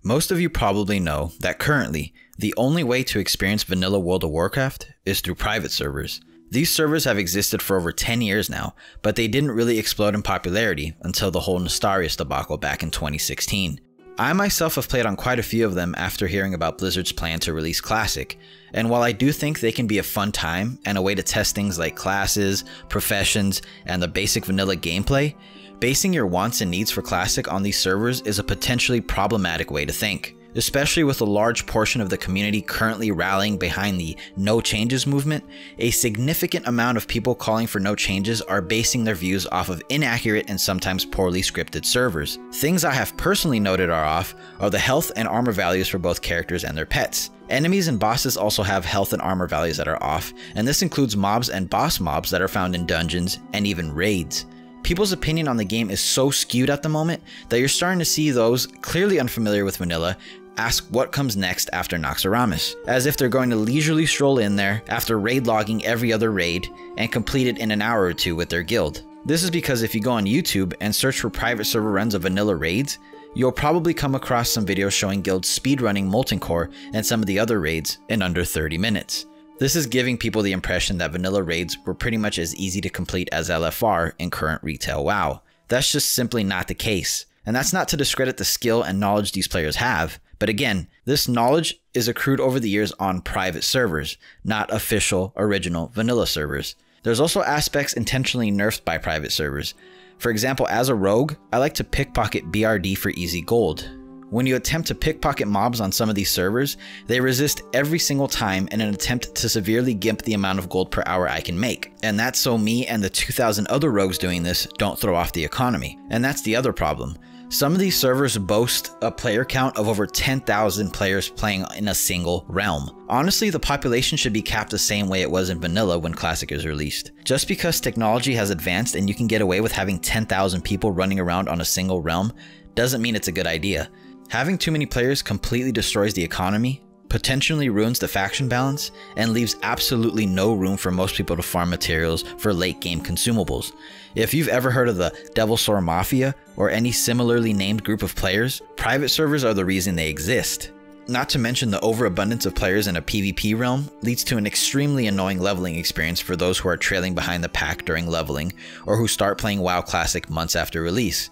Most of you probably know that currently, the only way to experience vanilla World of Warcraft is through private servers. These servers have existed for over 10 years now, but they didn't really explode in popularity until the whole Nestarius debacle back in 2016. I myself have played on quite a few of them after hearing about Blizzard's plan to release Classic, and while I do think they can be a fun time and a way to test things like classes, professions, and the basic vanilla gameplay, basing your wants and needs for Classic on these servers is a potentially problematic way to think, especially with a large portion of the community currently rallying behind the no changes movement. A significant amount of people calling for no changes are basing their views off of inaccurate and sometimes poorly scripted servers. Things I have personally noted are off are the health and armor values for both characters and their pets. Enemies and bosses also have health and armor values that are off, and this includes mobs and boss mobs that are found in dungeons and even raids. People's opinion on the game is so skewed at the moment that you're starting to see those clearly unfamiliar with vanilla ask what comes next after Naxxramas, as if they're going to leisurely stroll in there after raid logging every other raid and complete it in an hour or two with their guild. This is because if you go on YouTube and search for private server runs of vanilla raids, you'll probably come across some videos showing guilds speedrunning Molten Core and some of the other raids in under 30 minutes. This is giving people the impression that vanilla raids were pretty much as easy to complete as LFR in current retail WoW. That's just simply not the case. And that's not to discredit the skill and knowledge these players have, but again, this knowledge is accrued over the years on private servers, not official, original vanilla servers. There's also aspects intentionally nerfed by private servers. For example, as a rogue, I like to pickpocket BRD for easy gold. When you attempt to pickpocket mobs on some of these servers, they resist every single time in an attempt to severely gimp the amount of gold per hour I can make. And that's so me and the 2,000 other rogues doing this don't throw off the economy. And that's the other problem. Some of these servers boast a player count of over 10,000 players playing in a single realm. Honestly, the population should be capped the same way it was in vanilla when Classic is released. Just because technology has advanced and you can get away with having 10,000 people running around on a single realm doesn't mean it's a good idea. Having too many players completely destroys the economy, potentially ruins the faction balance, and leaves absolutely no room for most people to farm materials for late game consumables. If you've ever heard of the Devil Sword Mafia or any similarly named group of players, private servers are the reason they exist. Not to mention the overabundance of players in a PvP realm leads to an extremely annoying leveling experience for those who are trailing behind the pack during leveling or who start playing WoW Classic months after release.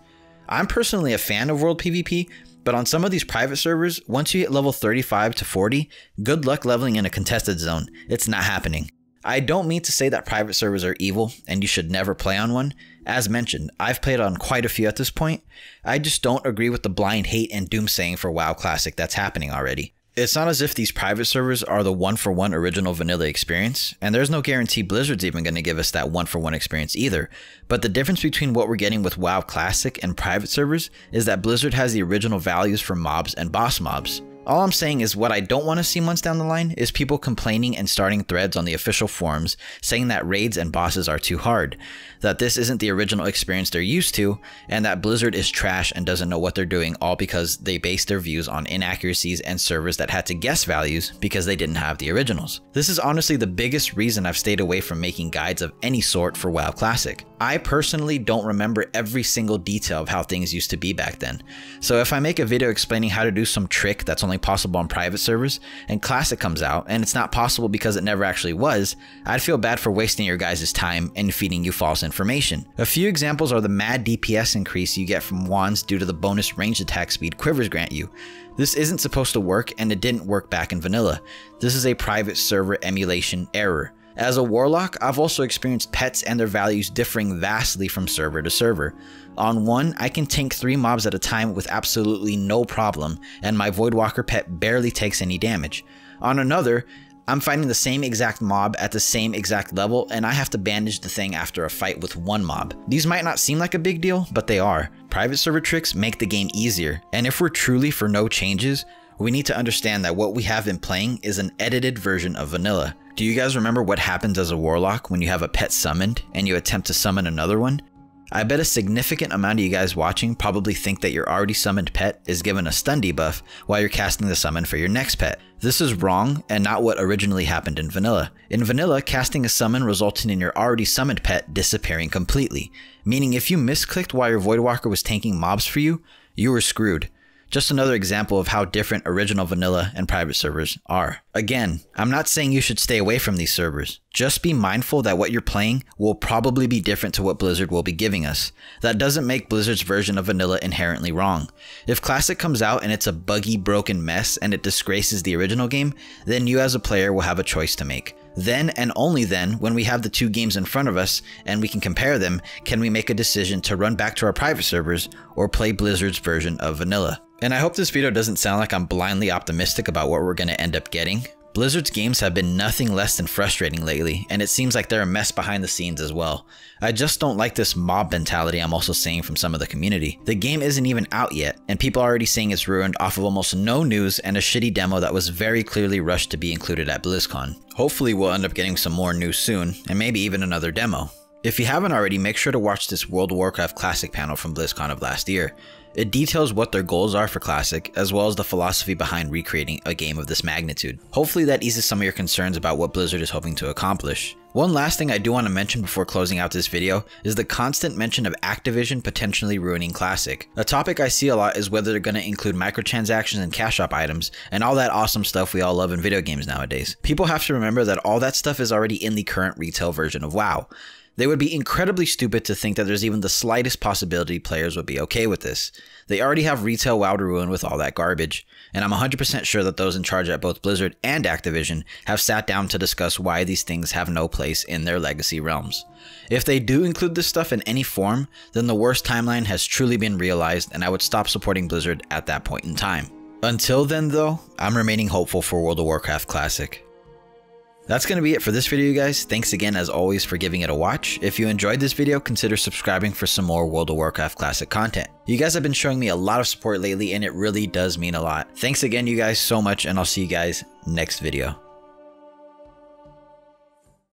I'm personally a fan of World PvP, but on some of these private servers, once you hit level 35 to 40, good luck leveling in a contested zone. It's not happening. I don't mean to say that private servers are evil and you should never play on one. As mentioned, I've played on quite a few at this point. I just don't agree with the blind hate and doomsaying for WoW Classic that's happening already. It's not as if these private servers are the one-for-one original vanilla experience, and there's no guarantee Blizzard's even going to give us that one-for-one experience either. But the difference between what we're getting with WoW Classic and private servers is that Blizzard has the original values for mobs and boss mobs. All I'm saying is what I don't want to see months down the line is people complaining and starting threads on the official forums saying that raids and bosses are too hard, that this isn't the original experience they're used to, and that Blizzard is trash and doesn't know what they're doing, all because they base their views on inaccuracies and servers that had to guess values because they didn't have the originals. This is honestly the biggest reason I've stayed away from making guides of any sort for WoW Classic. I personally don't remember every single detail of how things used to be back then, so if I make a video explaining how to do some trick that's only possible on private servers and Classic comes out and it's not possible because it never actually was, I'd feel bad for wasting your guys' time and feeding you false information. A few examples are the mad DPS increase you get from wands due to the bonus ranged attack speed quivers grant you. This isn't supposed to work and it didn't work back in vanilla. This is a private server emulation error. As a warlock, I've also experienced pets and their values differing vastly from server to server. On one, I can tank 3 mobs at a time with absolutely no problem, and my Voidwalker pet barely takes any damage. On another, I'm fighting the same exact mob at the same exact level, and I have to bandage the thing after a fight with one mob. These might not seem like a big deal, but they are. Private server tricks make the game easier, and if we're truly for no changes, we need to understand that what we have been playing is an edited version of vanilla. Do you guys remember what happens as a warlock when you have a pet summoned and you attempt to summon another one? I bet a significant amount of you guys watching probably think that your already summoned pet is given a stun debuff while you're casting the summon for your next pet. This is wrong and not what originally happened in vanilla. In vanilla, casting a summon resulted in your already summoned pet disappearing completely, meaning if you misclicked while your Voidwalker was tanking mobs for you, you were screwed. Just another example of how different original vanilla and private servers are. Again, I'm not saying you should stay away from these servers. Just be mindful that what you're playing will probably be different to what Blizzard will be giving us. That doesn't make Blizzard's version of vanilla inherently wrong. If Classic comes out and it's a buggy, broken mess and it disgraces the original game, then you as a player will have a choice to make. Then and only then, when we have the two games in front of us and we can compare them, can we make a decision to run back to our private servers or play Blizzard's version of vanilla. And I hope this video doesn't sound like I'm blindly optimistic about what we're going to end up getting. Blizzard's games have been nothing less than frustrating lately, and it seems like they're a mess behind the scenes as well. I just don't like this mob mentality I'm also seeing from some of the community. The game isn't even out yet, and people are already saying it's ruined off of almost no news and a shitty demo that was very clearly rushed to be included at Blizzcon. Hopefully we'll end up getting some more news soon, and maybe even another demo. If you haven't already, make sure to watch this World of Warcraft Classic panel from Blizzcon of last year. It details what their goals are for Classic, as well as the philosophy behind recreating a game of this magnitude. Hopefully that eases some of your concerns about what Blizzard is hoping to accomplish. One last thing I do want to mention before closing out this video is the constant mention of Activision potentially ruining Classic. A topic I see a lot is whether they're going to include microtransactions and cash shop items and all that awesome stuff we all love in video games nowadays. People have to remember that all that stuff is already in the current retail version of WoW. They would be incredibly stupid to think that there's even the slightest possibility players would be okay with this. They already have retail WoW to ruin with all that garbage, and I'm 100% sure that those in charge at both Blizzard and Activision have sat down to discuss why these things have no place in their legacy realms. If they do include this stuff in any form, then the worst timeline has truly been realized, and I would stop supporting Blizzard at that point in time. Until then though, I'm remaining hopeful for World of Warcraft Classic. That's going to be it for this video, you guys. Thanks again as always for giving it a watch. If you enjoyed this video, consider subscribing for some more World of Warcraft Classic content. You guys have been showing me a lot of support lately, and it really does mean a lot. Thanks again, you guys, so much, and I'll see you guys next video.